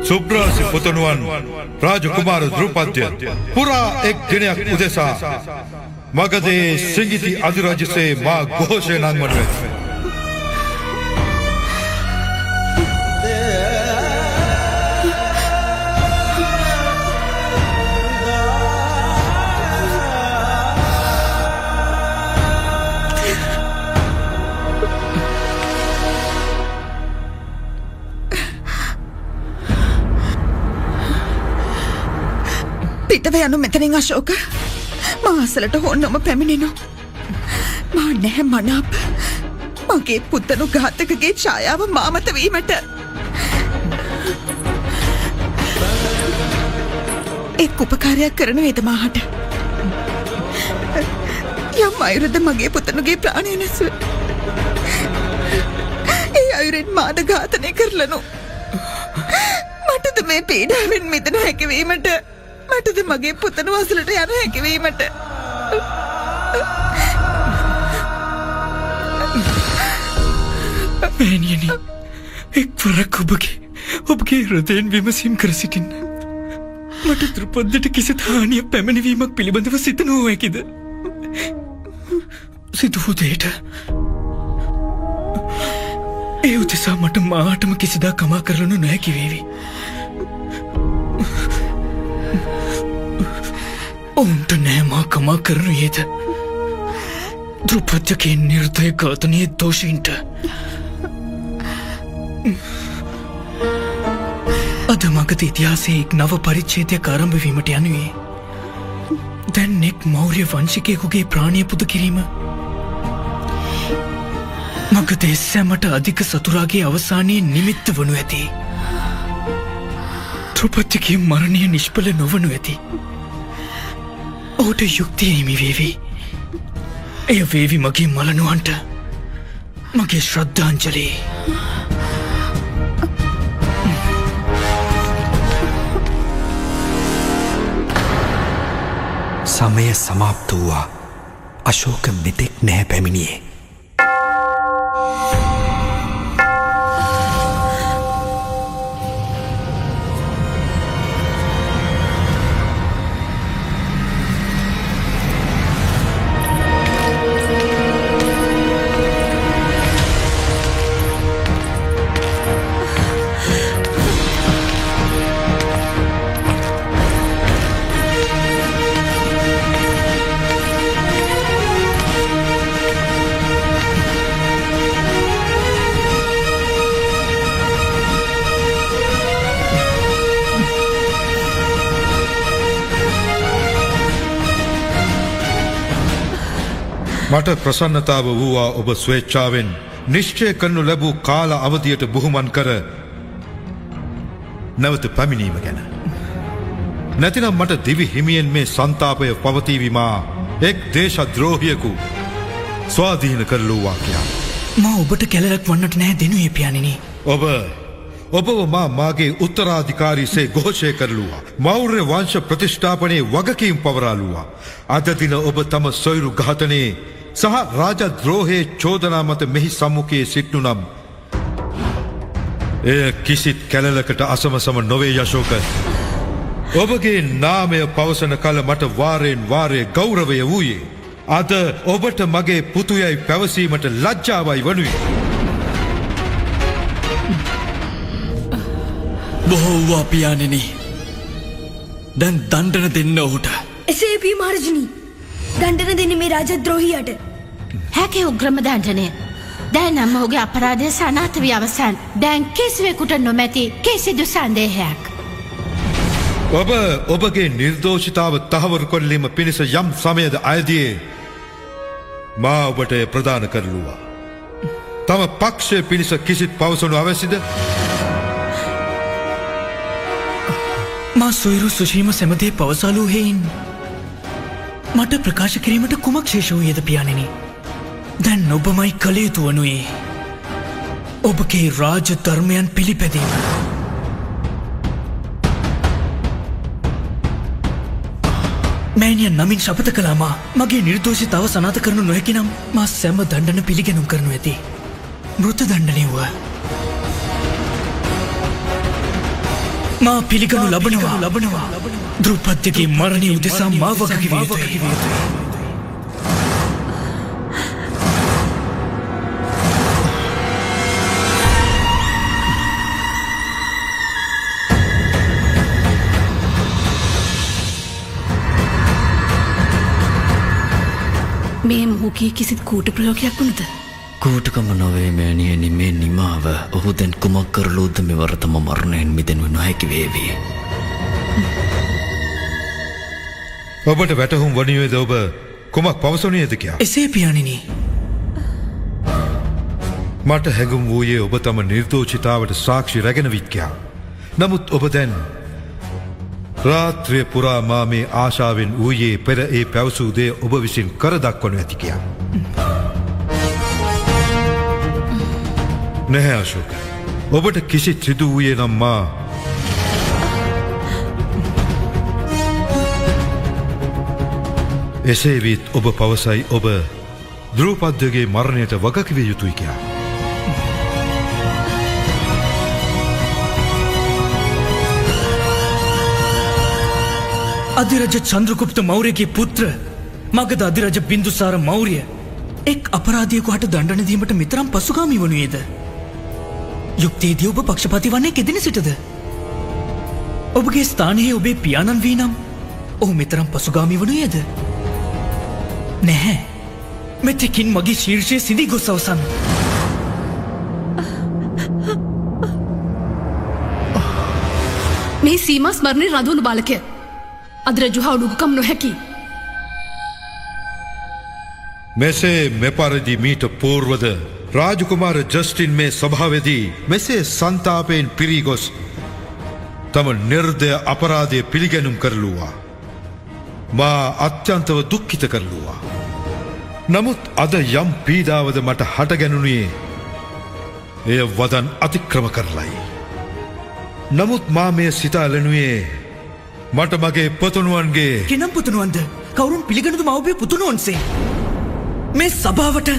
සුබ්‍රාසි පුතණුවන් රාජකුමාර දෘපද්‍ය පුරා එක් දිනයක් උදෙසා මගධේ සිඟිති අධිරාජසේ මා ഘോഷය නංවනු ඇත. පිටව යනු මෙතනින් අශෝක. මා අසලට හොන්නම පැමිණෙනු. මා නැහැ මනාප. මගේ පුතණු ඝාතකගේ ඡායාව මාමත වීමට. එක් උපකාරයක් කරන වේද මාහට. යම් අයුරද මගේ පුතණුගේ ප්‍රාණය නැසුව. ඒ අයුරෙන් මාද ඝාතනය කරලනු. මටද මේ පීඩාවෙන් මිදෙන හැකිවීමට. මටද මගේ පුතණු අසලට යන හැකිවීමට. මෑණියනි, එක්වරක් ඔබගේ හෘදයෙන් විමසීම් කර සිටින්න. මට දෘපද්දට කිසිත් හානියක් පැමිණවීමක් පිළිබඳව සිතනෝ හැකිද? සිදු වූ දෙයට ඒ උදෙසා මට මාටම කිසිදා කමා කරනු නොහැකි වේවි. ඔවුන්ට නෑ මා කමා කරනු ඒද දෘපද්‍යගේ නිර්දය ඝාතනයේ දෝෂීන්ට. අද මගධ ඉතිහාසයේ එක් නව පරිච්ඡේදයක් ආරම්භ වීමට යනුවේ. දැන් එක් මෞර්ය වංශිකයෙකුගේ ප්‍රාණය පුද කිරීම මගධ සැමට අධික සතුරාගේ අවසානයේ නිමිත්ත වනු ඇති. දෘපද්‍යගේ මරණය නිෂ්ඵල නොවනු ඇති. ඔහුට යුක්තිය හිමි වේවි. එය වේවි මගේ මලනුවන්ට මගේ ශ්‍රද්ධාංජලි. සමය සමාප්ත වූවා. අශෝක මෙතෙක් නැහැ පැමිණියේ. මට ප්‍රසන්නතාව වූවා ඔබ ස්වේච්ඡාවෙන් නිශ්චය කරනු ලැබූ කාල අවධියට බුහුමන් කර නැවත පැමිණීම ගැන. නැතිනම් මට දිවි හිමියෙන් මේ සන්තාපය පවතීවිමා එක් දේශද්‍රෝහියකු ස්වාධීන කරලූවා කියා. මා ඔබට කැලලක් වන්නට නෑ දෙනුයේ පියාණෙනි. ඔබව මාගේ උත්තරාධිකාරීසේ ഘോഷය කරලුවා. මෞර්ය වංශ ප්‍රතිෂ්ඨාපනයේ වගකීම් පවරාලුවා. අද දින ඔබ තම සොයුරු ඝාතනයේ සහ රාජද්‍රෝහයේ චෝදනා මත මෙහි සම්මුඛයේ සිටනු නම් එය කිසිත් කැලලකට අසමසම නොවේ යශෝක. ඔබගේ නාමය පවසන කල මට වාරයෙන් වාරයේ ගෞරවය වූයේ අද ඔබට මගේ පුතුයයි පැවසීමට ලැජ්ජාවයි වනුයි. බොහෝවා පියාණෙනි. දැන් දණ්ඩන දෙන්න ඔහුට. එසේ වී මාර්ජනී. දණ්ඩන දෙන්න මේ රාජද්‍රෝහියට. හැකේ උග්‍රම දණ්ඩනය. දැන් නම් ඔහුගේ අපරාධය සනාථ වී අවසන්. දැන් කිසිවෙකුට නොමැති කිසිදු සන්දේහයක්. ඔබගේ නිර්දෝෂිතාව තහවුරු කරලීම පිණිස යම් සමයද අයදියේ මා ඔබට ප්‍රදාන කරලුවා. තම පක්ෂය පිණිස කිසිත් පවසනු අවැසිද? මා සොයුරු සුශීම සැමදේ පවසාලූ හෙයින් මට ප්‍රකාශ කිරීමට කුමක් ශේෂ වූයේද පියාණෙනි? දැන් ඔබමයි කළ යුතු වනුයේ ඔබගේ රාජ ධර්මයන් පිළිපැදීම. මෑණියන් නමින් ශපථ කළා මගේ නිර්දෝෂිතාව සනාථ කරනු නොහැකි නම් මා සෑම දණ්ඩන පිළිගැනුම් කරනු ඇති. මෘත දණ්ඩනය වුව. මා පිළිගනු ලබනවා දෘපත්තිගේ මරණය උදෙසා මා වගකිවිය යුතුයි. මේ මොහුගේ කිසිත් කූට ප්‍රයෝගයක් වුණද? කූටකම නොවේ මෑණියනි මේ නිමාව ඔහු දැන් කුමක් කරලුද මෙවර තම මරණයෙන් මිදෙනු නොහැකි වේවි. ඔබට වැටහුම් වනුයේද ඔබ කුමක් පවසනුයේද කියා? එසේ පියාණෙනි. මට හැඟුම් වූයේ ඔබ තම නිර්දෝෂිතාවට සාක්ෂි රැගෙන විත් කියා. නමුත් ඔබ දැන් රාත්‍රිය පුරා මා මේ ආශාවෙන් වූයේ පෙර ඒ පැවසූ දේ ඔබ විසින් කර දක්වනු ඇති කියා. නැහැ අශෝක. ඔබට කිසිත් සිදු වූයේ නම් මා එසේ විත් ඔබ පවසයි ඔබ දෘපද්දගේ මරණයට වගකිවිය යුතුයි කියා. අධිරජ චන්ද්‍රගුප්ත මෞර්යගේ පුත්‍ර මගධ අධිරජ බින්දුසාර මෞර්ය එක් අපරාධියෙකු හට දණ්ඩන දීමට මෙතරම් පසුගාමී වනුයේද? යුක්තියේදී ඔබ පක්ෂපාති වන්නේ කෙදින සිටද? ඔබගේ ස්ථානයේ ඔබේ පියාණන් වී නම් ඔහු මෙතරම් පසුගාමී වනුයේද? නැහැ. මෙතෙකින් මගේ ශීර්ෂයේ සිඳී ගොස් අවසන්. මේ සීමා ස්මරණේ රඳවුණු බාලකය අධිරජු හා උඩුකම් නොහැකි. මෙසේ මෙපරිදි මීට පූර්වද රාජකුමාර ජස්ටින් මේ සභාවේදී මෙසේ සන්තාපයෙන් පිරී ගොස් තම නිර්දය අපරාධය පිළිගැනුම් කරලුවා. මා අත්‍යන්තව දුක්ඛිත කරලුවා. නමුත් අද යම් පීඩාවද මට හටගැනුණේ එය වදන් අතික්‍රම කරලයි. නමුත් මා මේ සිතාලනුවේ මට මගේ පුතුණුවන්ගේ කෙනම් පුතුණුවන්ද කවුරුන් පිළිගනුද මවගේ පුතුණුවන්සේ? මේ සභාවට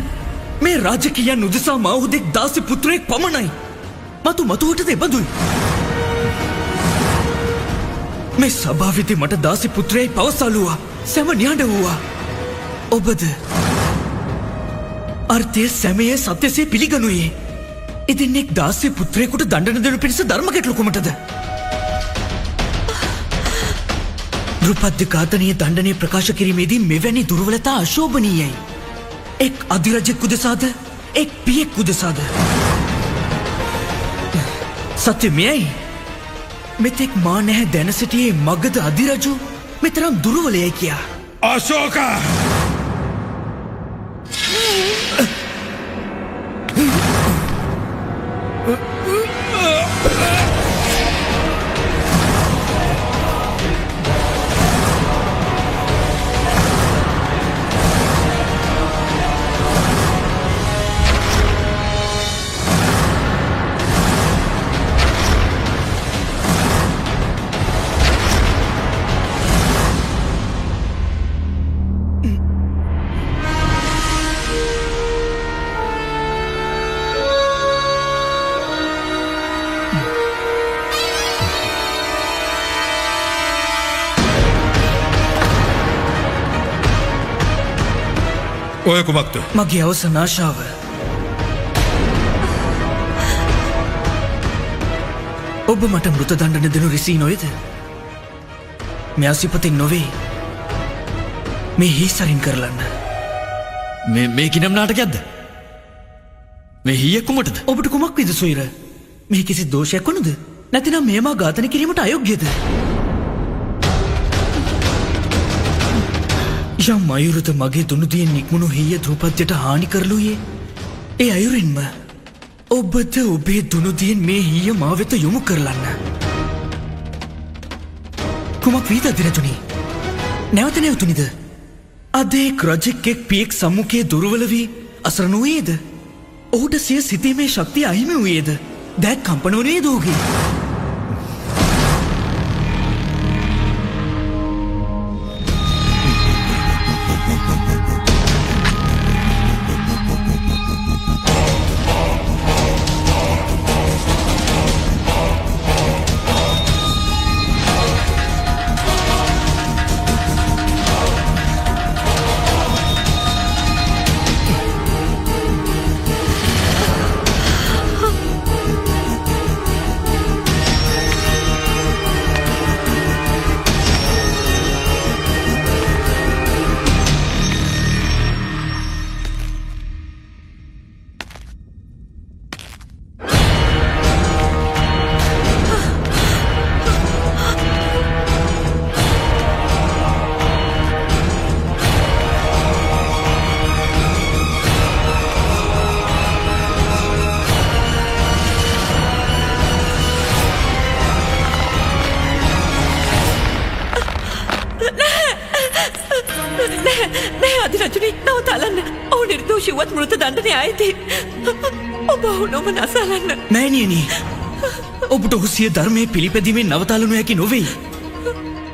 මේ රාජකීයන් උදෙසා මවුදෙක් දාසි පුත්‍රයෙක් පමණයි. මතුවටද එබඳුයි. මේ සභාවිති මට දාසි පුත්‍රයයි පවසලුවා සැම නිහඬ වූවා. ඔබද අර්ථය සැමයේ සත්‍යසේ පිළිගනුයේ. ඉතින් එක් දාසි පුත්‍රයෙකුට දණ්ඩන දෙනු පිණිස ධර්ම ගැටලු කුමටද? දෘපද්ද ඝාතනීය දණ්ඩනය ප්‍රකාශ කිරීමේදී මෙවැනි දුර්වලතා අශෝභනීයයි. එක් අධිරජෙක් උදෙසාද එක් පියෙක් උදෙසාද? සත්‍ය මෙයයි. මෙතෙක් මා නැහැ දැන සිටියේ මගධ අධිරජු මෙතරම් දුර්වලයයි කියා. අශෝක! ඔය කුමක්ද? මගේ අවසන් ආශාව. ඔබ මට මෘත දණ්ඩන දෙනු රිසී නොයද? මෙයාසිපතින් නොවේ මේ හිසරින් කරලන්න. මේ කිනම් නාටකයක්ද? මේ හීයක් කුමටද? ඔබට කුමක් විද සොයිර? මේ කිසි දෝෂයක් වුණද? නැතිනම් මේමා ඝාතනය කිරීමට අයෝග්‍යද? යම් අයුරුද මගේ දුනුදියෙන් නික්මුණු හීය දෘපද්දයට හානි කරලුයේ ඒ අයුරින්ම ඔබද ඔබේ දුනුදියෙන් මේ හීය මා වෙත යොමු කරලන්න. කුමක් වීද අධිරජුනි? නැවත නැවතුනිද? අද එක් රජෙක් එක් පියෙක් සම්මුඛයේ දුර්වල වී අසරණ වූයේද? ඔහුට සිය සිතීමේ ශක්තිය අහිමි වූයේද? දැක් කම්පන වුණේද ඔහුගේ? ජෝෂුවත් මෘත දණ්ඩනය අයිති. ඔබ ඔහුනොම නසලන්න. මෑණියනි, ඔබට ඔහු සිය ධර්මයේ පිළිපැදීමෙන් නවතාලනු හැකි නොවේ.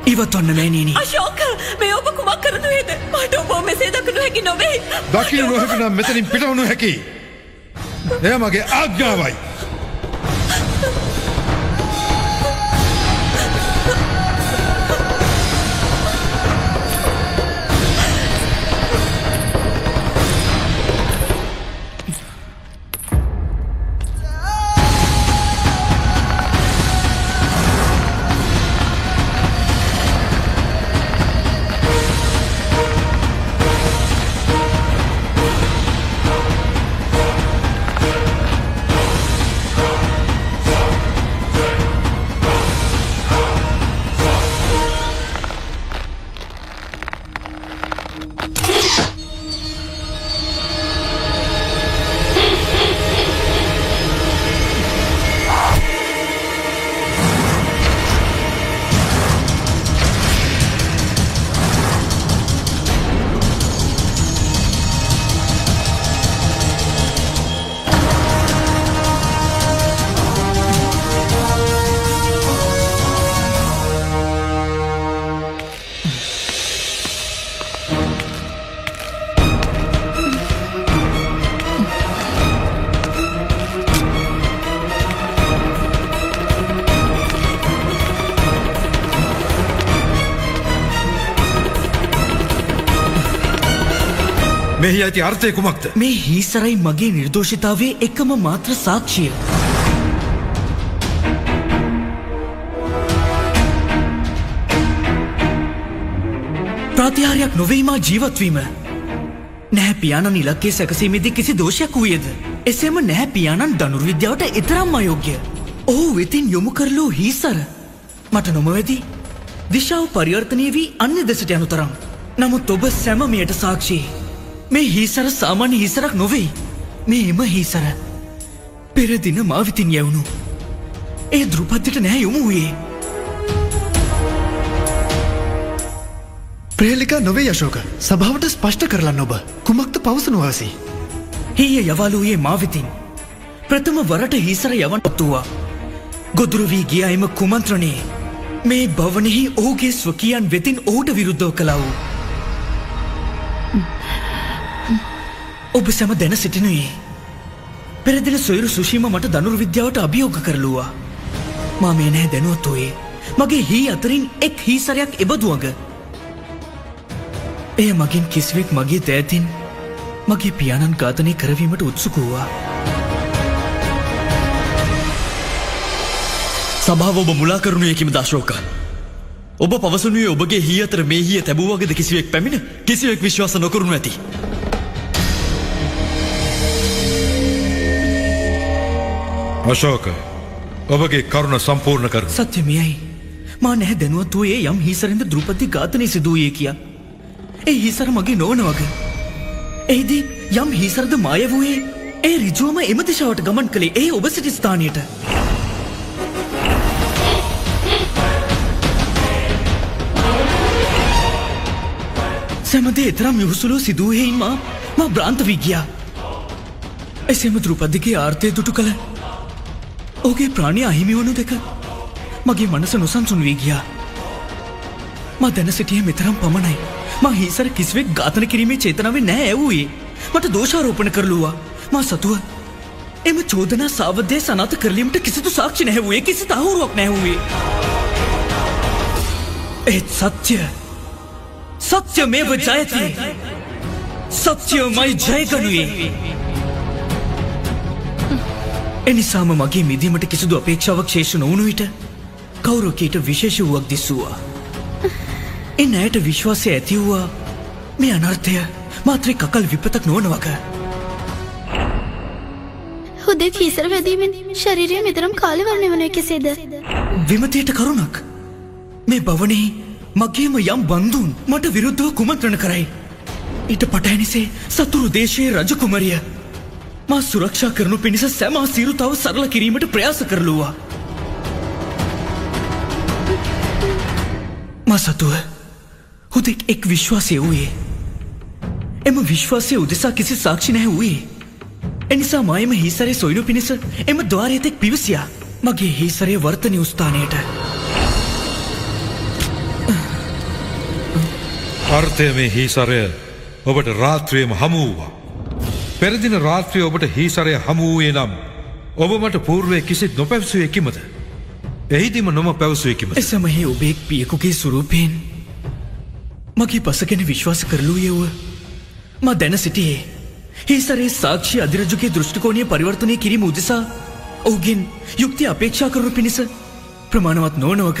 ඉවත්වන්න මෑණියනි. අශෝක, මේ ඔබ කුමක් කරනුවේද? මට ඔබ මෙසේ දකිනු හැකි නොවේ. දකින්න නොහැකි නම් මෙතනින් පිටවනු හැකි. එය මගේ ආඥාවයි. මෙහි ඇති අර්ථය කුමක්ද? මේ හීසරයි මගේ නිර්දෝෂිතාවේ එකම මාත්‍ර සාක්ෂිය. ප්‍රාතිහාරයක් නොවේ මා ජීවත්වීම. නැහැ පියාණන් ඉලක්කයේ සැකසීමේදී කිසි දෝෂයක් වූයේද? එසේම නැහැ පියාණන් ධනුර්විද්‍යාවට එතරම් අයෝග්‍ය. ඔහු වෙතින් යොමු කරලූ හීසර මට නොමවැදී දිශාව පරිවර්තනය වී අන්‍ය දෙසට යනු තරම්. නමුත් ඔබ සැම මෙයට සාක්ෂි. මේ හීසර සාමාන්‍ය හීසරක් නොවේ. මේ එම හීසර පෙර දින මා විතින් යැවුණු ඒ දෘපද්දිට නැහැ යොමු වූයේ. ප්‍රේලිකා නොවේ අශෝක. සභාවට ස්පෂ්ට කරලන්න ඔබ කුමක්ද පවසනු අවසි. හීය යවාලූයේ මා විතින් ප්‍රථම වරට හීසර යවන් ඔත්තුවා. ගොදුරු වී ගියා එම කුමන්ත්‍රණයේ මේ භවනෙහි ඔහුගේ ස්වකීයන් වෙතින් ඔහුට විරුද්ධව කළා වූ. ඔබ සැම දැන සිටිනුයේ පෙරදින සොයුරු සුෂීම මට ධනුර්විද්‍යාවට අභියෝග කරලුවා. මා මේ නැහැ දැනුවත් වූයේ මගේ හී අතරින් එක් හීසරයක් එබඳු අග. එය මගින් කිසිවෙක් මගේ දෑතින් මගේ පියාණන් ඝාතනය කරවීමට උත්සුක වූවා. සභාව ඔබ මුලා කරනු යකිමද අශෝක? ඔබ පවසනුයේ ඔබගේ හී අතර මේ හීය තැබූ වගේද කිසිවෙක් පැමිණ කිසිවෙක් විශ්වාස නොකරනු ඇති. අශෝක, ඔබගේ කරුණ සම්පූර්ණ කරන. සත්‍ය මෙයයි. මා නැහැ දැනුවත් වූයේ යම් හීසරින්ද දෘපති ඝාතනය සිදු වූයේ කියා. ඒ හීසර මගේ නොවන වග. එහිදී යම් හීසරද මාය වූයේ ඒ ඍජුවම එම දිශාවට ගමන් කළේ ඒ ඔබ සිටි ස්ථානයට. සැමදේ එතරම් යහුසුලෝ සිදුවහෙයින් මා බ්‍රාන්ත වී ගියා. එසේම දෘපදිගේ ආර්ථය දුටු කළ ඔහුගේ ප්‍රාණය අහිමි වනු දෙක මගේ මනස නොසන්සුන් වී ගියා. මා දැන සිටියේ මෙතරම් පමණයි. මා හීසර කිසිවෙක් ඝාතන කිරීමේ චේතනාවෙන් නැහැ ඇව්වේ. මට දෝෂාරෝපණ කරලුවා. මා සතුව එම චෝදනා සාවද්දේ සනාත කරලීමට කිසිදු සාක්ෂි නැහැ වූයේ, කිසි තහවුරුවක් නැහැ වූයේ. ඒත් සත්‍යමේව ජයති. සත්‍යමයි ජයගනුවේ. එනිසාම මගේ මිදීමට කිසිදු අපේක්ෂාවක් ශේෂ නොවුණු විට කෞරවකීට විශේෂ වූවක් දිස්සුවා. එන් ඇයට විශ්වාසය ඇති වූවා මේ අනර්ථය මාත්‍රේ කකල් විපතක් නොවන වග. හුදෙක් හීසර වැදීමෙන් ශරීරය මෙතරම් කාලවර්ණය වන කෙසේද? විමතියට කරුණක්. මේ භවනෙහි මගේම යම් බන්දුන් මට විරුද්ධව කුමන්ත්‍රණ කරයි. ඊට පටහැනිසේ සතුරු දේශයේ රජකුමරිය මා සුරක්ෂා කරනු පිණිස සැම සිරුතාව සරල කිරීමට ප්‍රයාස කරලුවා. මා සතුව හුදෙක් එක් විශ්වාසය වූයේ එම විශ්වාසය උදෙසා කිසි සාක්ෂි නැහැ වූයේ. එනිසා මා එම හිසරේ සොයනු පිණිස එම ద్వාරය තෙක් පිවිසියා. මගේ හිසරේ වර්තනීය ස්ථානයට. අර්ථය මේ හීසරය ඔබට රාත්‍රියම හමු වූවා. පෙරදින රාත්‍රිය ඔබට හීසරය හමු වූයේ නම් ඔබ මට పూర్වයේ කිසිත් නොපැවසුවේ කිමද? එහිදීම නොම පැවසුවේ කිමද? එසමහේ ඔබේ පියෙකුගේ ස්වරූපයෙන් මගේ පසගෙන විශ්වාස කරලූ යව මා දැන සිටියේ. හිසරේ සාක්ෂි අධිරජුගේ දෘෂ්ටිකෝණය පරිවර්තනය කිරීම උදෙසා ඔහුගෙන් යුක්තිය අපේක්ෂා කරනු පිණිස ප්‍රමාණවත් නොවනවක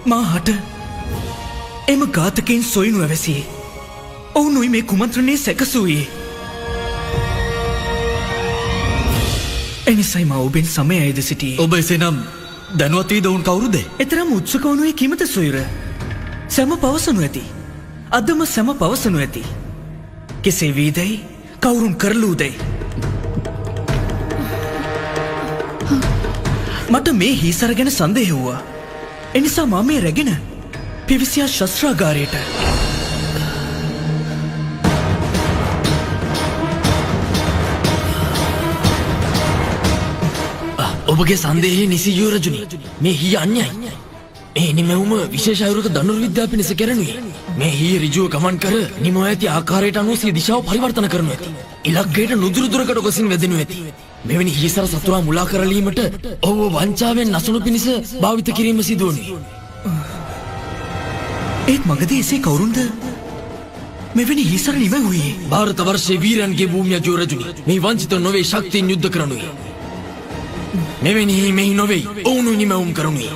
මා හට එම ඝාතකයින් සොයනු ඇවැසියේ. ඔවුනුයි මේ කුමන්ත්‍රණය සැකසූයේ. එනිසයි මා ඔබෙන් සමය අයද සිටියේ. ඔබ එසේනම් දැනුවත් වීද ඔවුන් කවුරුද? එතරම් උත්සුක වනුයේ කිමත සොයුර? සැම පවසනු ඇති. අදම සැම පවසනු ඇති. කෙසේ වීදැයි කවුරුන් කරලූදැයි. මට මේ හීසර ගැන සන්දේහ වූවා. එනිසා මා මේ රැගෙන පිවිසියා ශස්ත්‍රාගාරයට. ඔබගේ සන්දේහය නිසි යුවරජුනි. මේ හී අන්‍යයි. මේ නිමැවුම විශේෂ අයුරක දනුරු විද්‍යාව පිණිස කෙරෙනුයේ. මේ හී ඍජුව ගමන් කර නිමව ඇති ආකාරයට අනුව සිය දිශාව පරිවර්තන කරනු ඇති. ඉලක්කයට නුදුරු දුරකට ගොසින් වැදෙනු ඇති. මෙවැනි හීසර සතුරා මුලා කරලීමට ඔහුව වංචාවෙන් නසනු පිණිස භාවිත කිරීම සිදු වුණේ. ඒත් මගදී එසේ කවුරුන්ද මෙවැනි හීසර නිමැවුවේ? ಭಾರತ වර්ෂයේ වීරයන්ගේ භූමිය යුවරජුනි. මේ වංචිත නොවේ ශක්තියින් යුද්ධ කරනුයේ. මෙවැනි මෙහි නොවෙයි ඔවුනු නිමැවුම් කරනුයේ.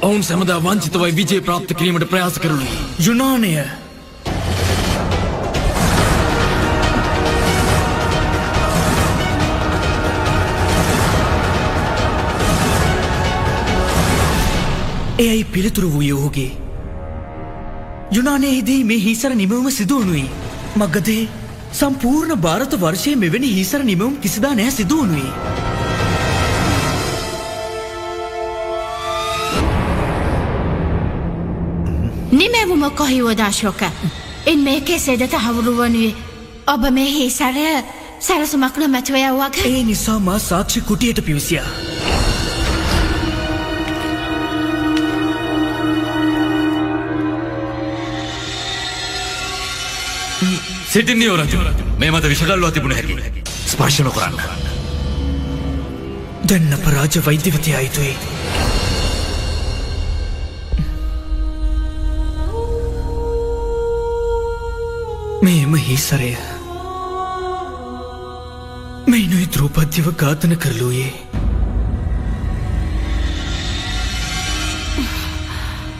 ඔවුන් සැමදා වංචිතවයි විජය ප්‍රාප්ත කිරීමට ප්‍රයාස කරනුයේ. යුනානය එයයි පිළිතුරු වූයේ ඔහුගේ. යුනානයේදී මේ හීසර නිමවුම සිදුවනුයි. මගදී සම්පූර්ණ ಭಾರತ වර්ෂයේ මෙවැනි හීසර නිමවුම් කිසිදා නැහැ සිදුවනුයේ. නිමැවුම කොහිවද අශෝක? ඉන් මේ කෙසේද තහවුරු වනුයේ? ඔබ මේ හිසරය සැලසුමක් නොමැතිව යවුවක? ඒ නිසා මා සාක්ෂි කුටියට පිවිසියා. සිටින්නේ යුවරජු. මේ මත විෂකල්වා තිබුණ හැකි. ස්පර්ශ නොකරන්න. දැන් අපරාජ වෛද්‍යවතියා යුතුයි. මේම හිසරය මේනුයි ද්‍රෝපද්‍යව ඝාතන කරලූයේ.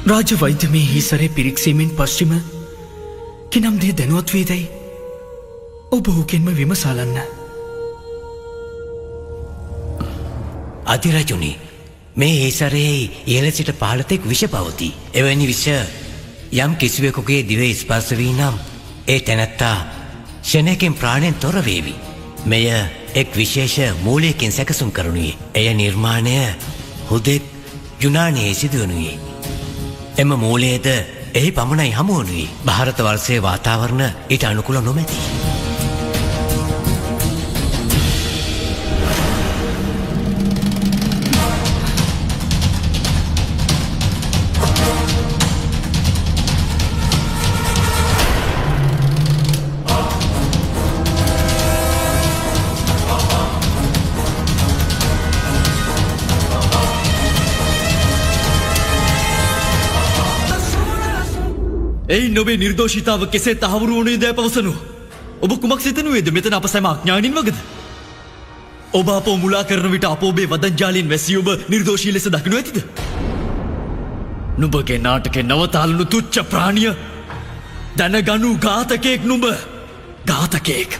රාජ වෛද්‍ය මේ හිසරේ පිරික්සීමෙන් පශ්චිම කිනම් දේ දැනුවත් වේදැයි ඔබ ඔහුගෙන්ම විමසාලන්න. අධිරජුනි, මේ හිසරේ ඉහළ සිට පහළ තෙක් විෂ පවතී. එවැනි විෂ යම් කිසිවෙකුගේ දිවේ ස්පර්ශ වී නම් ඒ තැනැත්තා ක්ෂණයකින් ප්‍රාණයෙන් තොර වේවි. මෙය එක් විශේෂ මූලයකින් සැකසුම් කරනුයේ. එය නිර්මාණය හුදෙක් යුනානයේ සිදුවනුයේ. එම මූලයේද එහි පමණයි හමුවනුයේ. ಭಾರತ වර්ෂයේ වාතාවරණ ඊට අනුකූල නොමැති. එයි නොබේ නිර්දෝෂිතාව කෙසේ තහවුරු වුණේ දෑ පවසනු. ඔබ කුමක් සිතනුවේද මෙතන අප සැම අඥානින් වගද? ඔබ අපෝ මුලා කරන විට අප ඔබේ වදන්ජාලීන් වැසී ඔබ නිර්දෝෂී ලෙස දකිනු ඇතිද? නුඹගේ නාටකේ නවතාලනු තුච්ච ප්‍රාණිය දැනගනු ඝාතකයෙක් නුඹ. ඝාතකයෙක්.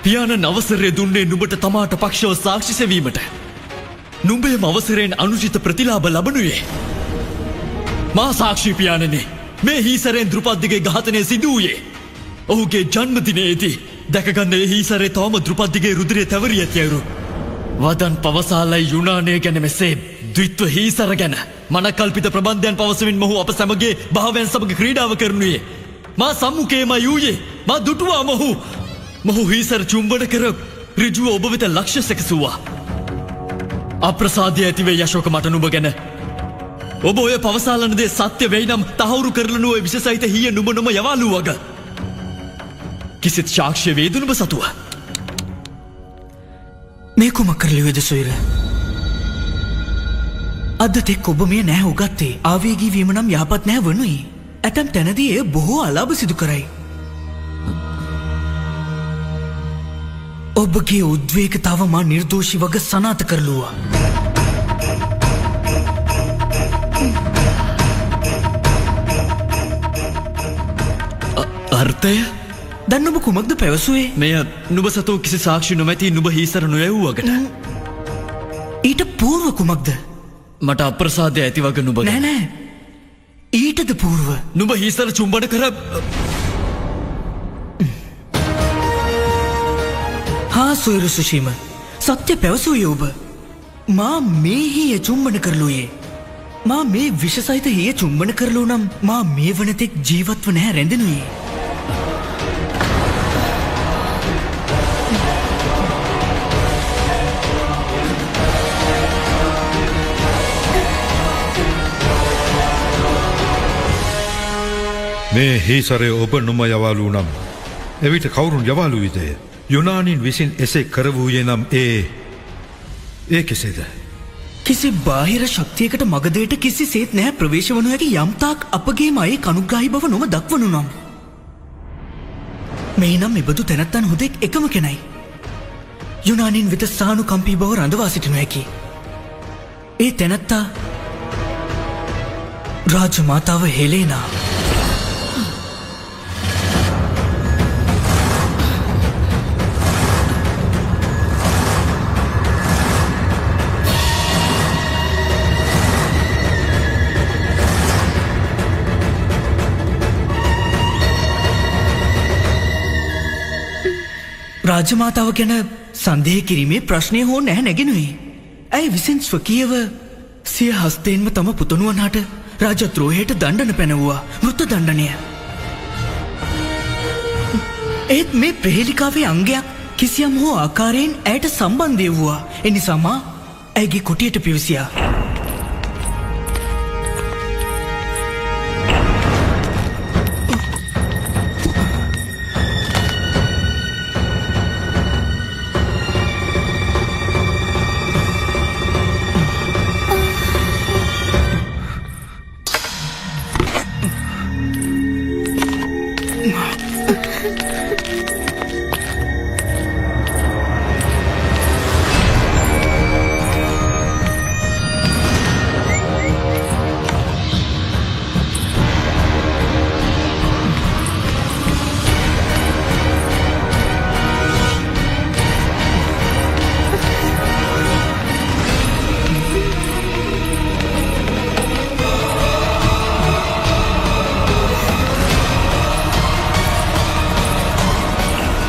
පියාණන් අවසරය දුන්නේ නුඹට තමාට පක්ෂව සාක්ෂි සෙවීමට. නුඹේම අවසරයෙන් අනුචිත ප්‍රතිලාභ ලබනුයේ. මා සාක්ෂි පියාණනේ. මේ හීසරෙන් දෘපද්දිගේ ඝාතනය සිදු වූයේ ඔහුගේ ජන්මදිනයේදී. දැකගන්න ඒ හීසරේ තවම දෘපද්දිගේ රුධිරය තැවරී ඇති අයුරු. වදන් පවසාලයි යුනානය ගැන මෙසේ ද්විත්ව හීසර ගැන මනකල්පිත ප්‍රබන්ධයන් පවසමින් මොහු අප සැමගේ භාවයන් සමග ක්‍රීඩාව කරනුයේ. මා සම්මුඛයේමයි වූයේ. මා දුටුවා මොහු හීසර චුම්බන කර ඍජුව ඔබ වෙත ලක්ෂ්‍ය සැකසුවා. අප්‍රසාදය ඇතිවේ යශෝක මට නුඹ ගැන. ඔබ ඔය පවසාලන දේ සත්‍ය වෙයි නම් තහවුරු කරලන ඔය විශේෂයිත හිය නුඹ නොම යවාලු වග. කිසිත් සාක්ෂ්‍ය වේද නුඹ සතුව. මේ කුමක් කරලිවේද සොයුර? අද තෙක් ඔබ මේ නැහැ උගත්තේ ආවේගී වීම නම් යහපත් නැහැ වනුයි. ඇතම් තැනදී එය බොහෝ අලාභ සිදු කරයි. ඔබගේ උද්වේගතාව මා නිර්දෝෂී වග සනාත කරලුවා. අර්ථය? දැන් ඔබ කුමක්ද පැවසුවේ? මෙය නුඹ සතෝ කිසි සාක්ෂි නොමැති නුඹ හීසර නොයවුවකට. ඊට පූර්ව කුමක්ද? මට අප්‍රසාදය ඇති වග නුඹ නෑ නෑ. ඊටද පූර්ව නුඹ හීසර චුම්බන කර හා සොයුරු සුෂීම සත්‍ය පැවසුවේ ඔබ. මා මේ හිය චුම්බන කරලුයේ. මා මේ විශසහිත හිය චුම්බන කරලු නම් මා මේ වනතෙක් ජීවත්ව නැහැ රැඳෙනුයේ. මේ හීසරය ඔබ නොම යවාලූ නම් එවිට කවුරුන් යවාලු විදය. යුනානින් විසින් එසේ කරවූයේ නම් ඒ කෙසේද? කිසි බාහිර ශක්තියකට මගදයට කිසි සේත් නැහැ ප්‍රවේශ වනු හැකි යම්තාක් අපගේ මයේ කනුග්‍රාහි බව නොම දක්වනු නම්. මේ නම් එබඳු තැනැත්තන් හුදෙක් එකම කෙනයි. යුනානින් වෙත සානුකම්පී බව රඳවා සිටිනු හැකි. ඒ තැනැත්තා රාජමාතාව හෙලේනා. රාජමාතාව ගැන සන්දේහ කිරීමේ ප්‍රශ්නය හෝ නැහැ නැගෙනුයි. ඇය විසින් ස්වකීයව සිය හස්තයෙන්ම තම පුතණුවන්හට රාජද්‍රෝහයට දණ්ඩන පැනවුවා. මෘත දණ්ඩනය. ඒත් මේ ප්‍රහේලිකාවේ අංගයක් කිසියම් හෝ ආකාරයෙන් ඇයට සම්බන්ධය වූවා. එනිසා මා ඇයගේ කුටියට පිවිසියා.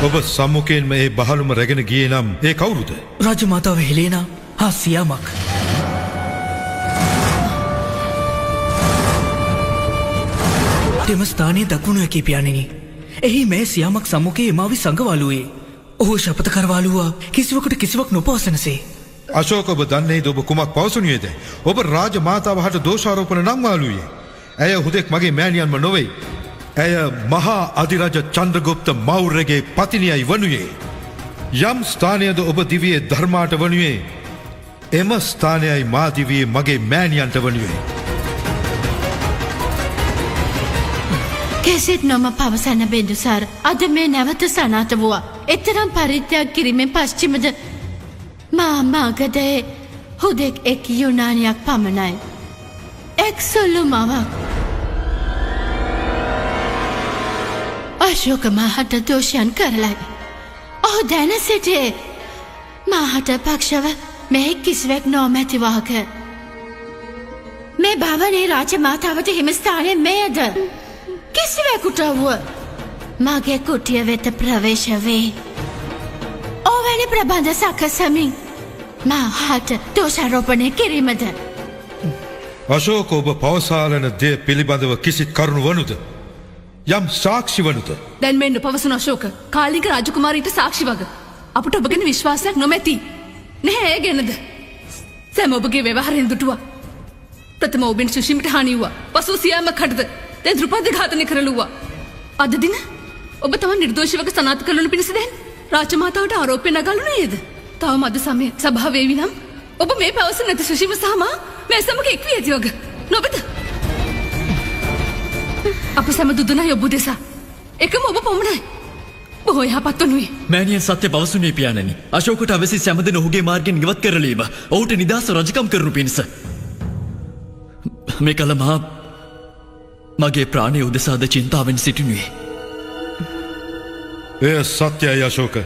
ඔබ සම්මුඛයෙන්ම ඒ බහලුම රැගෙන ගියේ නම් ඒ කවුරුද? රාජමාතාව හෙලේනා හා සියාමක්. තෙම ස්ථානයේ දක්වනු හැකි පියාණෙනි. එහි මේ සියාමක් සම්මුඛයේ එමාවි සංගවාලුවේ. ඔහු ශපත කරවාලුවා කිසිවකට කිසිවක් නොපවසනසේ. අශෝක ඔබ දන්නේද ඔබ කුමක් පවසනුයේද? ඔබ රාජමාතාව හට දෝෂාරෝපණ නංවාලුවේ. ඇය හුදෙක් මගේ මෑණියන්ම නොවේ. ඇය මහා අධිරාජ චන්ද්‍රගුප්ත මෞර්යගේ පතිනියයි වනුයේ. යම් ස්ථානයද ඔබ දිවියේ ධර්මාට වනුයේ එම ස්ථානයයි මා දිවියේ මගේ මෑණියන්ට වනුයේ. කෙසෙත් නොම පවසන්න බින්දුසාර අද මේ නැවත සනාත වූවා. එතරම් පරිත්‍යාග කිරීමෙන් පශ්චිමද මාගදයේ හුදෙක් එක් යුනානියක් පමණයි. එක් සොල්ලු මවක්. අශෝක මාහට දෝෂයන් කරලයි. ඔහු දැන සිටේ මාහට පක්ෂව මේ කිසිවෙක් නොමැතිවාක. මේ භවනේ රාජමාතාවට හිමිස්ථානය මේද කිසිවෙකුට වුව මගේ කුටිය වෙත ප්‍රවේශ වේ. ඕවැනි ප්‍රබන්ධ සකසමින් මාහට දෝෂාරෝපණය කිරීමද. අශෝක ඔබ පවසාලන දේ පිළිබඳව කිසිත් කරුණු වනුද? යම් සාක්ෂි වනුද දැන් මෙන්න පවසන අශෝක කාලික රාජකුමාරීට සාක්ෂි වග අපට ඔබ ගැන විශ්වාසයක් නොමැති නැහැ ඒ ගැනද සෑම ඔබගේ ව්‍යවහාරයෙන් දුටුවා ප්‍රථම ඔබෙන් සුෂිමිට හානි වුණා පසුව සියාම කඩද දැන් ද්‍රුපද ඝාතනය කරලුවා අද දින ඔබ තම නිර්දෝෂීවක සනාථ කරනු පිණිස දැන් රාජමාතාවට ආරෝපය නගලු නේද තවම අද සමය සභාව වේවි නම් ඔබ මේ පවසන නැති සුෂිම සහ මා මේ සමග එක් වී ඇති වග නොබද අප සැම දුදුනයි ඔබ දෙසා එකම ඔබ පමණයි බොහෝ යහපත් වනුයේ මෑණියන් සත්‍ය පවසුනේ පියාණනි. අශෝකට අවසි සැමදෙන ඔහුගේ මාර්ගයෙන් ඉවත් කරලීම ඔහුට නිදහස රජකම් කරනු පිණිස. මේ කල මා මගේ ප්‍රාණය උදෙසාද චින්තාවෙන් සිටිනුයේ. එය සත්‍යයි අශෝක.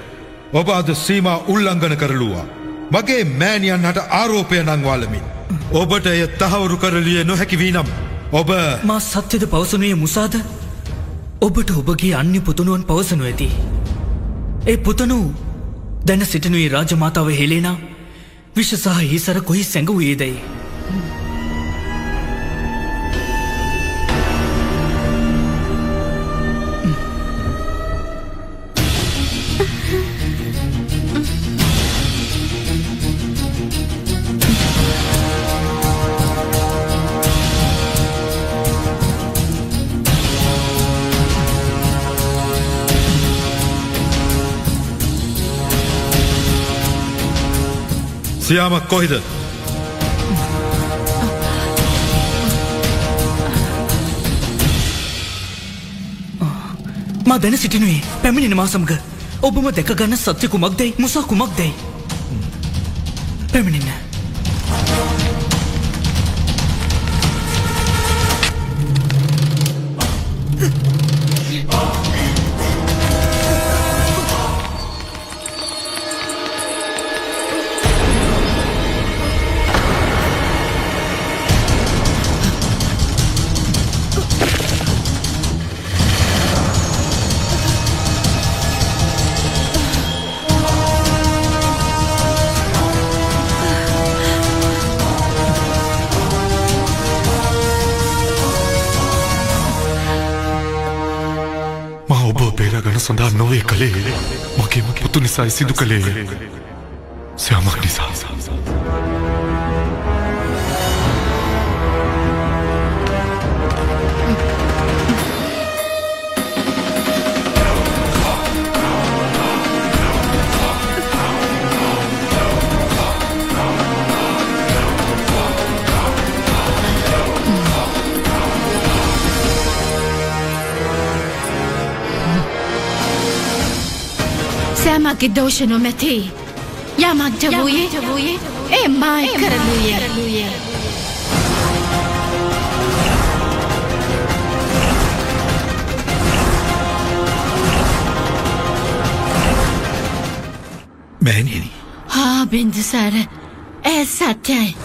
ඔබ අද සීමා උල්ලංඝන කරලුවා. මගේ මෑණියන් හට ආරෝපය නංවාලමින්. ඔබට එය තහවුරු කරලිය නොහැකි වී නම් ඔබ මා සත්‍යද පවසනුයේ මුසාද ඔබට ඔබගේ අන්‍ය පුතනුවන් පවසනු ඇති. ඒ පුතනු දැන සිටිනුයේ රාජමාතාව හෙලේනා විශ්ව සහ හිසර කොහි සැඟවූයේදැයි. සියාමක් කොහිද? මා දැන සිටිනුයේ පැමිණෙන මා සමග ඔබම දැක ගන්න සත්‍ය කුමක්දැයි මුසා කුමක්දැයි පැමිණෙන්න. සඳහා නොවේ කළේ මගේම පුතු නිසායි සිදු කළේය. සෑමක් නිසා. සෑමගේ දෝෂ නොමැති යමක් ජවූයේ ඒ මායි කරලුයේ. මෑණියනි හා බින්දුසාර ඒ සත්‍යයි.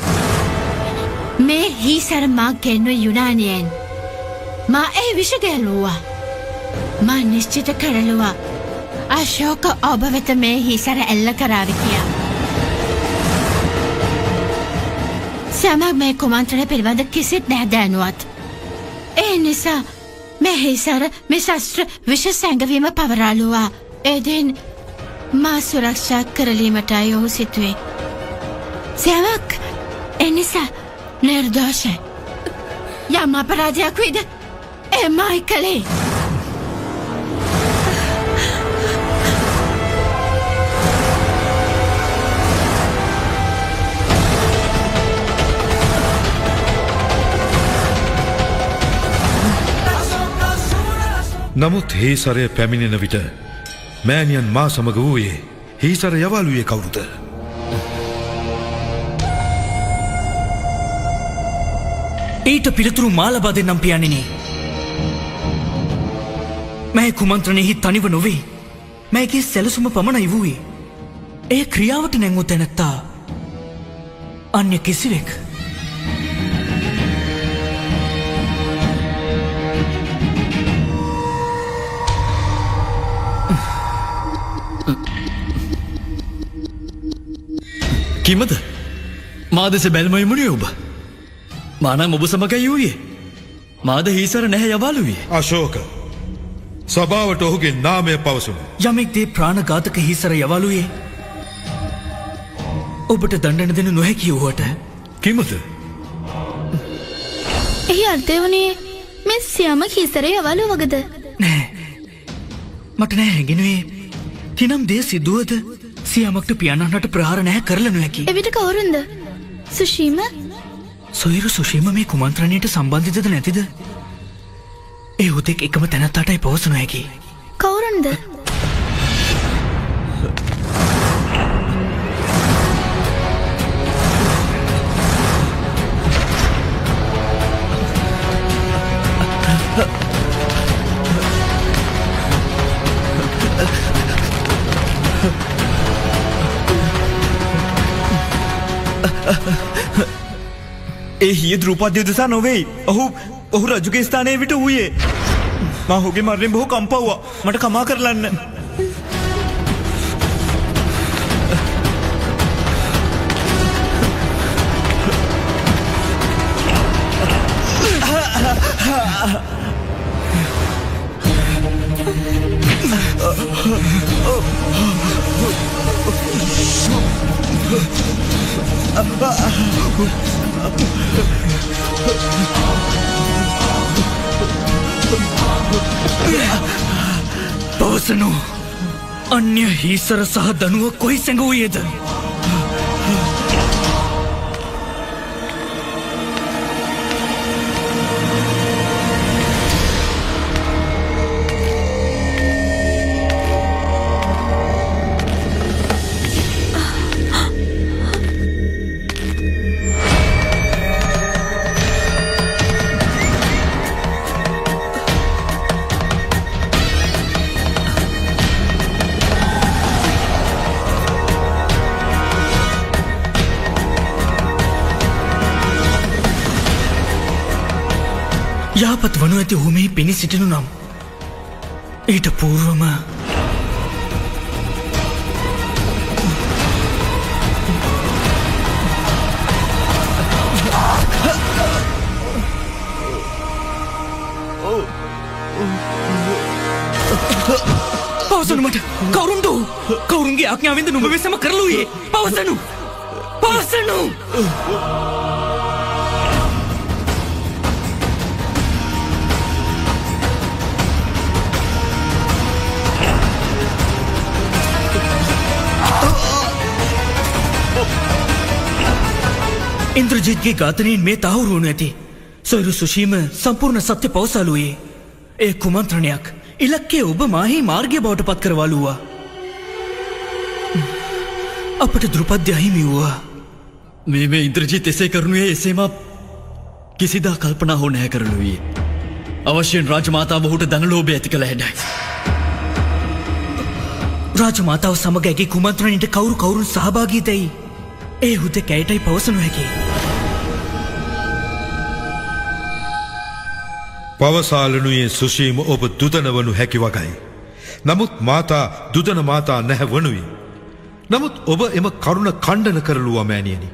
මේ හිසර මා ගෙන්ව යුනානියෙන් මා ඒ විෂ ගැලුවා. මා නිශ්චිත කරලුවා අශෝක ඔබ වෙත මේ හිසර එල්ල කරාවි කියා. සෑමක් මේ කුමන්ත්‍රණය පිළිබඳ කිසිත් නැහැ දැනුවත්. ඒ නිසා මේ හිසර මේ ශස්ත්‍ර විෂ සැඟවීම පවරාලුවා. එදින් මා සුරක්ෂා කරලීමටයි ඔහු සිතුවේ. සෑමක් එනිසා නිර්දෝෂයි. යම් අපරාධයක් වේද එමයි කළේ. නමුත් හේසරය පැමිණෙන විට මෑණියන් මා සමග වූයේ හේසර යවලුයේ කවුරුද? ඊට පිළිතුරු මා ලබා දෙන්නම් පියාණෙනි. මෑ කුමන්ත්‍රණයෙහි තනිව නොවේ. මෑගේ සැලසුම පමණයි වූයේ. එය ක්‍රියාවට නැංවූ තැනැත්තා අන්‍ය කිසිවෙක්. කිමද? මා දෙස බැල්මයි මුණේ ඔබ. මානම් ඔබ සමගයි වූයේ. මාද හීසර නැහැ යවාලුවේ. අශෝක සභාවට ඔහුගේ නාමය පවසමු. යමෙක් දේ ප්‍රාණඝාතක හිසර යවලුයේ ඔබට දණ්ඩන දෙනු නොහැකි වූවට කිමද? එහි අර්ථය වනේ මේ සියම හිසර යවලු වගද? නෑ මට නෑ හැඟෙනුවේ කිනම් දේ සිදුවද සියමක්ට පියාණන්ට ප්‍රහාර නැහැ කරලා නොහැකි. එවිට කවුරුන්ද? සුෂීම? සොයිරු සුෂීම මේ කුමන්ත්‍රණයට සම්බන්ධිතද නැතිද? ඒ හුදෙක් එකම තැනැත්තාටයි පවසනු හැකි. කවුරුන්ද? ඒ හිය දෘපද්‍ය දෙසා නොවෙයි. ඔහු රජුගේ ස්ථානයේ විට වූයේ. මා ඔහුගේ මරණයෙන් බොහෝ කම්පවුවා. මට කමා කරලන්න. පවසනු අන්‍ය හිසර සහ දනුව කොයි සැඟවූයේද? යහපත් වනු ඇති ඔහුමෙහි පිණි සිටිනු නම් ඊට පූර්වම පවසනු මට කවුරුන්ද? කවුරුන්ගේ ආඥාවෙන්ද නුඹ වෙසම කරලුයේ? පවසනු! පවසනු! ඉන්ද්‍රජීත්ගේ ඝාතනයෙන් මේ තහවුරු වනු ඇති. සොයිරු සුෂීම සම්පූර්ණ සත්‍ය පවසාලුයේ. ඒ කුමන්ත්‍රණයක් ඉලක්කය ඔබ මාහි මාර්ගය බවට පත් කරවාලුවා. අපට දෘපද්‍ය අහිමි වූවා. මේ ඉන්ද්‍රජීත් එසේ කරනුයේ එසේම කිසිදා කල්පනා හෝ නැහැ කරනුයේ. අවශ්‍යයෙන් රාජමාතාව ඔහුට ධනලෝභය ඇති කළ හැඩයි. රාජමාතාව සමග ඇගේ කුමන්ත්‍රණයට කවුරුන් සහභාගී දැයි ඒ හුදෙක් ඇයටයි පවසනු හැකි. පවසාලනුයේ සුෂීම ඔබ දුදන වනු හැකි වගයි. නමුත් මාතා දුදන මාතා නැහැ වනුයි. නමුත් ඔබ එම කරුණ ඛණ්ඩන කරලුවා මෑණියනි.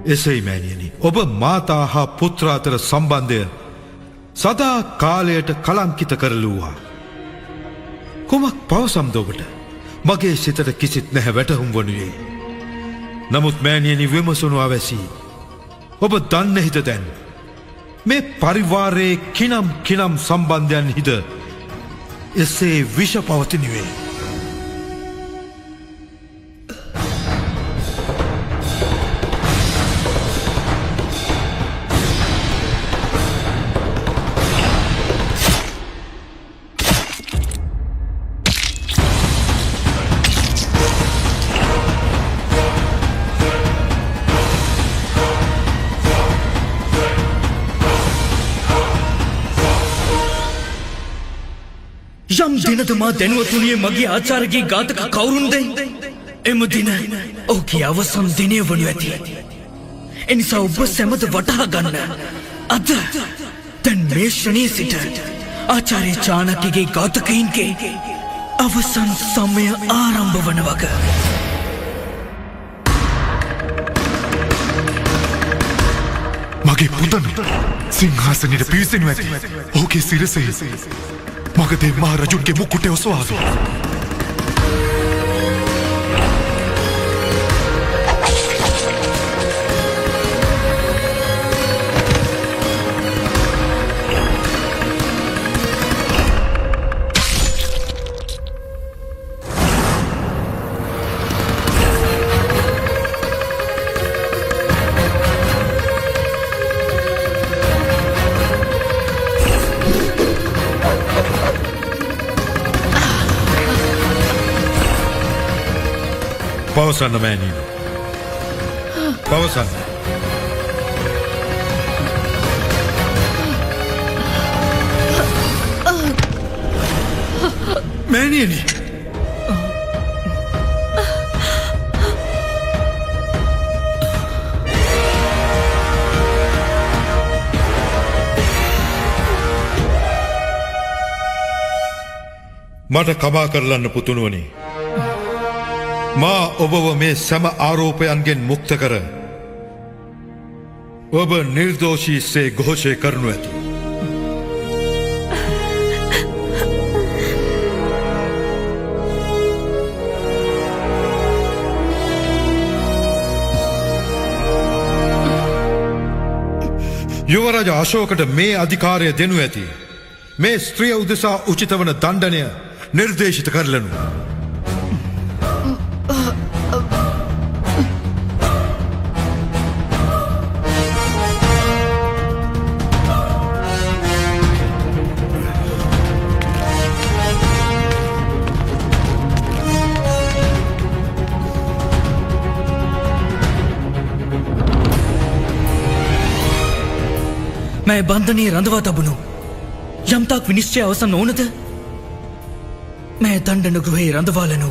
එසේයි මෑණියනි, ඔබ මාතා හා පුත්‍ර අතර සම්බන්ධය සදා කාලයට කලංකිත කරලුවා. කුමක් පවසම්ද ඔබට? මගේ සිතට කිසිත් නැහැ වැටහුම් වනුයේ. නමුත් මෑණියනි විමසනු අවැසි. ඔබ දන්න හිත දැන් මේ පරිවාරයේ කිනම් සම්බන්ධයන් හිද එසේ විෂ පවතිනුවේ. යම් දිනද මා දැනුවතුනියේ මගේ ආචාර්යගේ ඝාතක කවුරුන්දැයි එම දින ඔහුගේ අවසන් දිනය වනු ඇති. එනිසා ඔබ සැමද වටහා ගන්න. අද දැන් මේ ශ්‍රණයේ සිට ආචාර්ය චාණක්‍යගේ ඝාතකයින්ගේ අවසන් සමය ආරම්භ වන වග. මගේ පුතනු සිංහාසනයට පිවිසෙනු ඇති. ඔහුගේ සිරසෙහි මගදේ මහරජුන්ගේ මුකුටේ ඔසවාවි. පවසන්න මෑණීන්. පවසන්න. මෑණියනි. මට කමා කරලන්න පුතුණුවනි. මා ඔබව මේ සැම ආරෝපයන්ගෙන් මුක්ත කර ඔබ නිර්දෝෂී සේ ඝෝෂය කරනු ඇත. යුවරජ අශෝකට මේ අධිකාරය දෙනු ඇති. මේ ස්ත්‍රිය උදෙසා උචිත වන දණ්ඩනය නිර්දේශිත කරලනු. मैं बंधनी रंधवा तबुनु यम तक विनिश्चय अवसन ओनद मैं दंडन गृहे रंधवाలను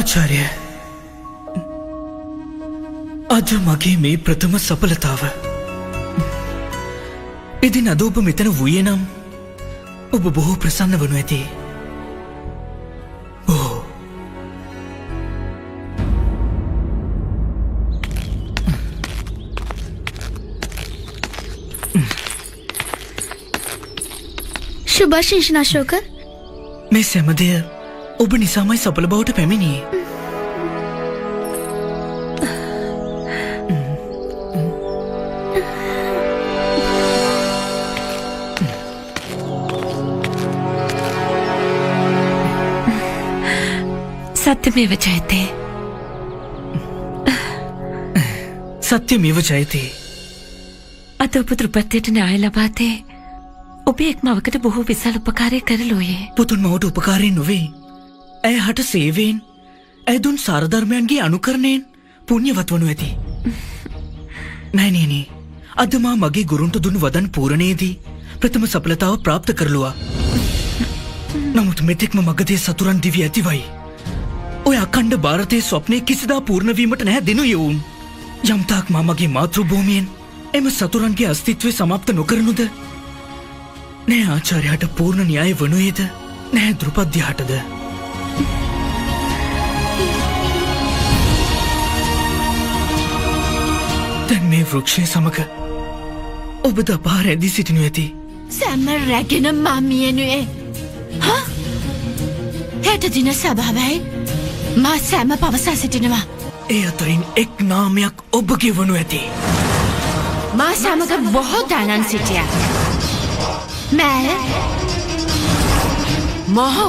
ආචාර්ය අද මගේ මේ ප්‍රථම සඵලතාව. ඉදින් අද ඔබ මෙතන වූයේ නම් ඔබ බොහෝ ප්‍රසන්න වනු ඇති. බොහෝ. සුභාශිංසන අශෝක. මේ සැමදය ඔබ නිසාමයි සඵල බවට පැමිණියේ. සත්‍යමේව ජයතේ. සත්‍යමේව ජයතේ. අද ඔබ දෘපත්වයට න්‍යාය ලබාතේ ඔබේ එක් මවකට බොහෝ විශාල උපකාරය කරලෝයේ. පුතුන් මවට උපකාරයෙන් නොවේ. ඇය හට සේවයෙන් ඇදුන් සාරධර්මයන්ගේ අනුකරණයෙන් පුුණ්‍යවත් වනු ඇති. නෑනේනේ අද මා මගේ ගුරුන්ට දුන් වදන් පූරණයේදී ප්‍රථම සඵලතාව ප්‍රාප්ත කරලුවා. නමුත් මෙතෙක්ම මගදේ සතුරන් දිවි ඇතිවයි. ඔය අකණ්ඩ භාරතයේ ස්වප්නය කිසිදා පූර්ණවීමට නැහැ දෙනු යවුන්. යම්තාක් මා මගේ මාතෘභූමියෙන් එම සතුරන්ගේ අස්තිත්වය සමාප්ත නොකරනුද නෑ ආචාර්යයට පූර්ණ න්‍යාය වනුයේද නැහැ දෘපද්‍යහටද. දැන් මේ වෘක්ෂය සමග ඔබද අපාර ඇදී සිටිනු ඇති. සැම රැගෙන මමියනුවේ හෙට දින සභාවයි මා සැම පවසා සිටිනවා. ඒ අතරින් එක් නාමයක් ඔබගේ වනු ඇති. මා සමග බොහෝ දානන් සිටිය. මෑ මොහු